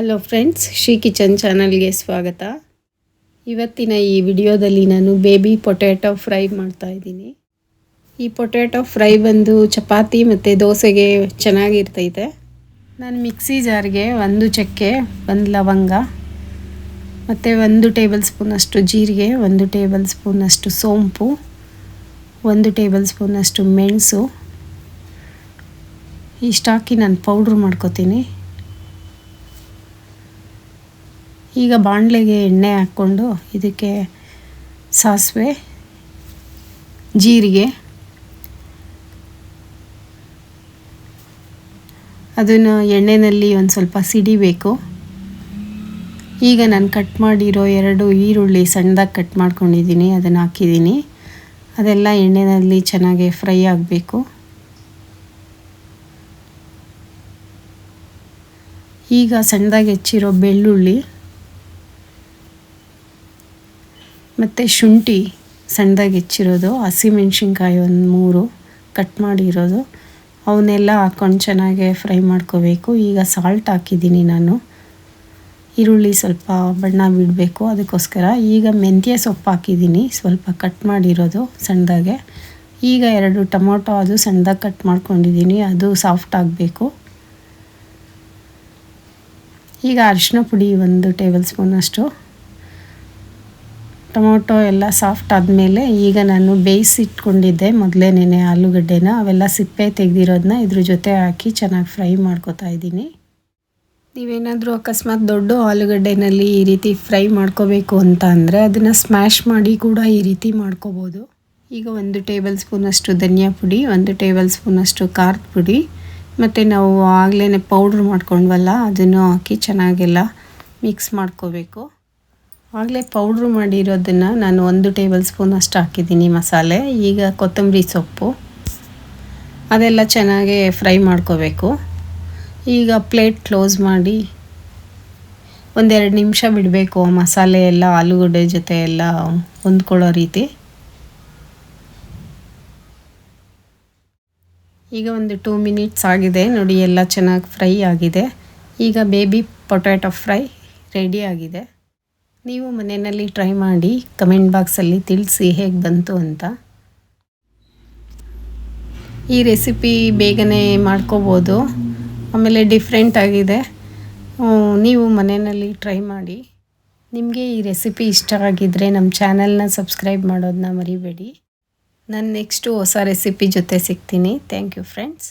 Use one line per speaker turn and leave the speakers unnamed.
Hello friends, Shri kitchen ಚಾನಲ್ಗೆ ಸ್ವಾಗತ. ಇವತ್ತಿನ ಈ ವಿಡಿಯೋದಲ್ಲಿ ನಾನು ಬೇಬಿ ಪೊಟ್ಯಾಟೊ ಫ್ರೈ ಮಾಡ್ತಾ ಇದ್ದೀನಿ. ಈ ಪೊಟ್ಯಾಟೊ ಫ್ರೈ ಬಂದು ಚಪಾತಿ ಮತ್ತು ದೋಸೆಗೆ ಚೆನ್ನಾಗಿರ್ತೈತೆ. ನಾನು ಮಿಕ್ಸಿ ಜಾರ್ಗೆ 1 ಚಕ್ಕೆ, 1 ಲವಂಗ ಮತ್ತು 1 ಟೇಬಲ್ ಸ್ಪೂನಷ್ಟು ಜೀರಿಗೆ, 1 ಟೇಬಲ್ ಸ್ಪೂನಷ್ಟು ಸೋಂಪು, 1 ಟೇಬಲ್ ಸ್ಪೂನಷ್ಟು ಮೆಣಸು ಇಷ್ಟು ಹಾಕಿ ನಾನು ಪೌಡ್ರ್ ಮಾಡ್ಕೊತೀನಿ. ಈಗ ಬಾಣಲೆಗೆ ಎಣ್ಣೆ ಹಾಕ್ಕೊಂಡು ಇದಕ್ಕೆ ಸಾಸಿವೆ, ಜೀರಿಗೆ, ಅದನ್ನು ಎಣ್ಣೆಯಲ್ಲಿ ಒಂದು ಸ್ವಲ್ಪ ಸಿಡಿಬೇಕು. ಈಗ ನಾನು ಕಟ್ ಮಾಡಿರೋ 2 ಈರುಳ್ಳಿ ಸಣ್ಣದಾಗಿ ಕಟ್ ಮಾಡ್ಕೊಂಡಿದ್ದೀನಿ, ಅದನ್ನು ಹಾಕಿದ್ದೀನಿ. ಅದೆಲ್ಲ ಎಣ್ಣೆಯಲ್ಲಿ ಚೆನ್ನಾಗಿ ಫ್ರೈ ಆಗಬೇಕು. ಈಗ ಸಣ್ಣದಾಗಿ ಹೆಚ್ಚಿರೋ ಬೆಳ್ಳುಳ್ಳಿ ಮತ್ತು ಶುಂಠಿ ಸಣ್ಣದಾಗಿ ಹೆಚ್ಚಿರೋದು, ಹಸಿಮೆಣ್ಸಿನ್ಕಾಯಿ 3 ಕಟ್ ಮಾಡಿರೋದು, ಅವನ್ನೆಲ್ಲ ಹಾಕ್ಕೊಂಡು ಚೆನ್ನಾಗಿ ಫ್ರೈ ಮಾಡ್ಕೋಬೇಕು. ಈಗ ಸಾಲ್ಟ್ ಹಾಕಿದ್ದೀನಿ ನಾನು, ಈರುಳ್ಳಿ ಸ್ವಲ್ಪ ಬಣ್ಣ ಬಿಡಬೇಕು ಅದಕ್ಕೋಸ್ಕರ. ಈಗ ಮೆಂತ್ಯ ಸೊಪ್ಪು ಹಾಕಿದ್ದೀನಿ ಸ್ವಲ್ಪ ಕಟ್ ಮಾಡಿರೋದು ಸಣ್ಣದಾಗೆ. ಈಗ 2 ಟೊಮೊಟೊ ಅದು ಸಣ್ಣದಾಗಿ ಕಟ್ ಮಾಡ್ಕೊಂಡಿದ್ದೀನಿ, ಅದು ಸಾಫ್ಟ್ ಆಗಬೇಕು. ಈಗ ಅರಿಶಿನ ಪುಡಿ 1 ಟೇಬಲ್ ಸ್ಪೂನಷ್ಟು. ಟೊಮೊಟೊ ಎಲ್ಲ ಸಾಫ್ಟ್ ಆದಮೇಲೆ ಈಗ ನಾನು ಬೇಯಿಸಿಟ್ಕೊಂಡಿದ್ದೆ ಮೊದಲೇನೆ ಆಲೂಗಡ್ಡೆನ, ಅವೆಲ್ಲ ಸಿಪ್ಪೆ ತೆಗೆದಿರೋದನ್ನ ಇದ್ರ ಜೊತೆ ಹಾಕಿ ಚೆನ್ನಾಗಿ ಫ್ರೈ ಮಾಡ್ಕೊತಾ ಇದ್ದೀನಿ. ನೀವೇನಾದರೂ ಅಕಸ್ಮಾತ್ ದೊಡ್ಡ ಆಲೂಗಡ್ಡೆನಲ್ಲಿ ಈ ರೀತಿ ಫ್ರೈ ಮಾಡ್ಕೋಬೇಕು ಅಂತ ಅಂದರೆ ಅದನ್ನು ಸ್ಮ್ಯಾಶ್ ಮಾಡಿ ಕೂಡ ಈ ರೀತಿ ಮಾಡ್ಕೋಬೋದು. ಈಗ 1 ಟೇಬಲ್ ಸ್ಪೂನಷ್ಟು ಧನಿಯಾ ಪುಡಿ, 1 ಟೇಬಲ್ ಸ್ಪೂನಷ್ಟು ಖಾರದ ಪುಡಿ ಮತ್ತು ನಾವು ಆಗಲೇ ಪೌಡ್ರ್ ಮಾಡ್ಕೊಂಡ್ವಲ್ಲ ಅದನ್ನು ಹಾಕಿ ಚೆನ್ನಾಗೆಲ್ಲ ಮಿಕ್ಸ್ ಮಾಡ್ಕೋಬೇಕು. ಆಗಲೇ ಪೌಡ್ರು ಮಾಡಿರೋದನ್ನು ನಾನು 1 ಟೇಬಲ್ ಸ್ಪೂನಷ್ಟು ಹಾಕಿದ್ದೀನಿ ಮಸಾಲೆ. ಈಗ ಕೊತ್ತಂಬರಿ ಸೊಪ್ಪು ಅದೆಲ್ಲ ಚೆನ್ನಾಗಿ ಫ್ರೈ ಮಾಡ್ಕೋಬೇಕು. ಈಗ ಪ್ಲೇಟ್ ಕ್ಲೋಸ್ ಮಾಡಿ 1-2 ನಿಮಿಷ ಬಿಡಬೇಕು, ಮಸಾಲೆ ಎಲ್ಲ ಆಲೂಗಡ್ಡೆ ಜೊತೆ ಎಲ್ಲ ಹೊಂದ್ಕೊಳ್ಳೋ ರೀತಿ. ಈಗ ಒಂದು 2 ಮಿನಿಟ್ಸ್ ಆಗಿದೆ ನೋಡಿ, ಎಲ್ಲ ಚೆನ್ನಾಗಿ ಫ್ರೈ ಆಗಿದೆ. ಈಗ ಬೇಬಿ ಪೊಟ್ಯಾಟೊ ಫ್ರೈ ರೆಡಿ ಆಗಿದೆ. ನೀವು ಮನೆಯಲ್ಲಿ ಟ್ರೈ ಮಾಡಿ ಕಮೆಂಟ್ ಬಾಕ್ಸಲ್ಲಿ ತಿಳಿಸಿ ಹೇಗೆ ಬಂತು ಅಂತ. ಈ ರೆಸಿಪಿ ಬೇಗನೆ ಮಾಡ್ಕೋಬೋದು, ಆಮೇಲೆ ಡಿಫ್ರೆಂಟ್ ಆಗಿದೆ. ನೀವು ಮನೆಯಲ್ಲಿ ಟ್ರೈ ಮಾಡಿ. ನಿಮಗೆ ಈ ರೆಸಿಪಿ ಇಷ್ಟ ಆಗಿದ್ದರೆ ನಮ್ಮ ಚಾನಲ್ನ ಸಬ್ಸ್ಕ್ರೈಬ್ ಮಾಡೋದನ್ನ ಮರಿಬೇಡಿ. ನಾನು ನೆಕ್ಸ್ಟು ಹೊಸ ರೆಸಿಪಿ ಜೊತೆ ಸಿಗ್ತೀನಿ. Thank you friends.